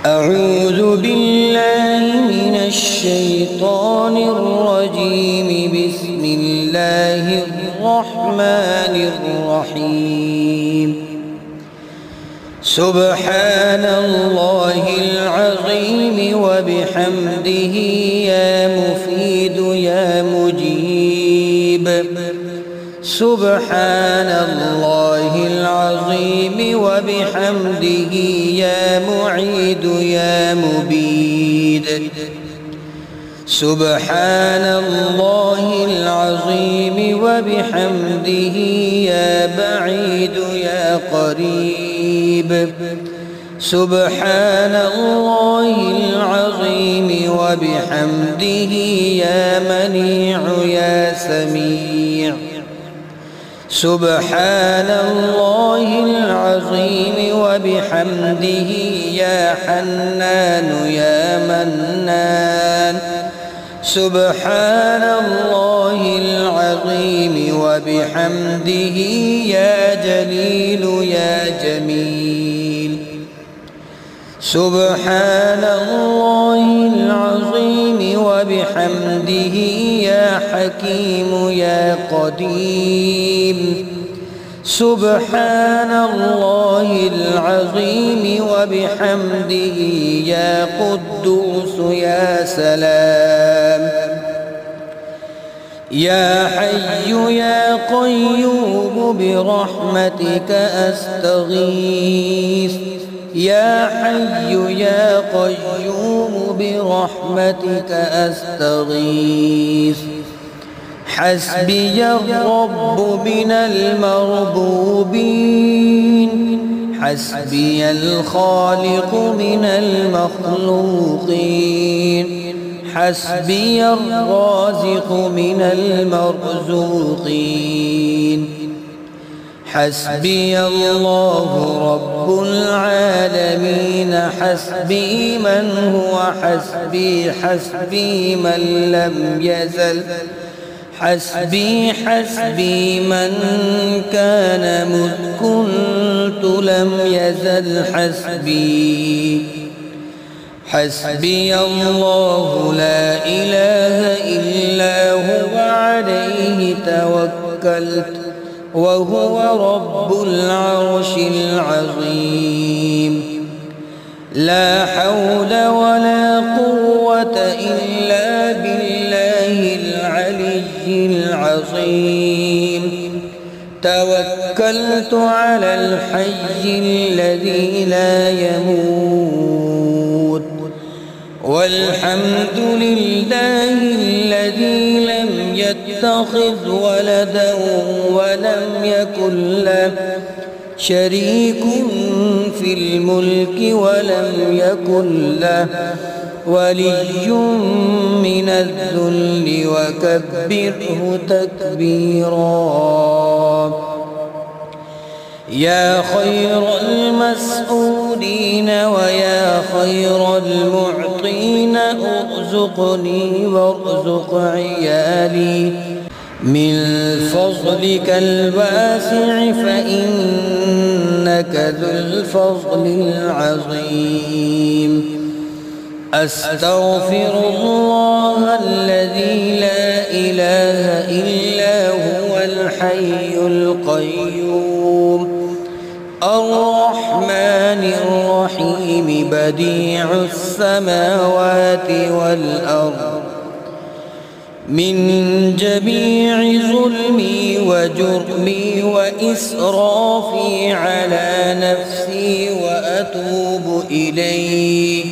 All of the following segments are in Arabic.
أعوذ بالله من الشيطان الرجيم. بسم الله الرحمن الرحيم. سبحان الله العظيم وبحمده يا مفيد يا مجيب. سبحان الله العظيم وبحمده يا معيد يا مبيد. سبحان الله العظيم وبحمده يا بعيد يا قريب. سبحان الله العظيم وبحمده يا منيع يا سميع. سبحان الله العظيم وبحمده يا حنان يا منان. سبحان الله العظيم وبحمده يا جليل يا جميل. سبحان الله العظيم وبحمده يا حكيم يا قديم. سبحان الله العظيم وبحمده يا قدوس يا سلام. يا حي يا قيوم برحمتك أستغيث. يا حي يا قيوم برحمتك أستغيث. حسبي الرب من المربوبين. حسبي الخالق من المخلوقين. حسبي الرازق من المرزوقين. حسبي الله رب العالمين. حسبي من هو حسبي. حسبي من لم يزل. حسبي حسبي من كان مذ كنت لم يزل حسبي. حسبي الله لا إله إلا هو عليه توكلت وهو رب العرش العظيم. لا حول ولا قوة إلا بالله العلي العظيم. توكلت على الحي الذي لا يموت. والحمد لله الذي لم يتخذ ولدا ولم يكن له شريك في الملك ولم يكن له ولي من الذل وكبره تكبيرا. يا خير المسؤولين ويا خير المعطين ارزقني وارزق عيالي من فضلك الواسع فإنك ذو الفضل العظيم. أستغفر الله الذي لا إله إلا هو الحي القيوم الرحمن الرحيم بديع السماوات والأرض. من جميع ظلمي وجرمي وإسرافي على نفسي وأتوب إليك.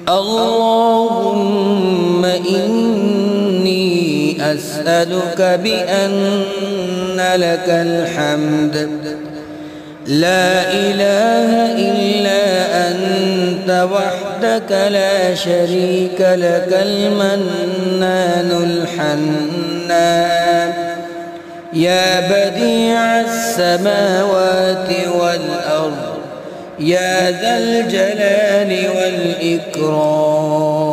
اللهم إني أسألك بأن لك الحمد لا إله إلا أنت وحدك لا شريك لك المنان الحنان. يا بديع السماوات والأرض يا ذا الجلال والإكرام.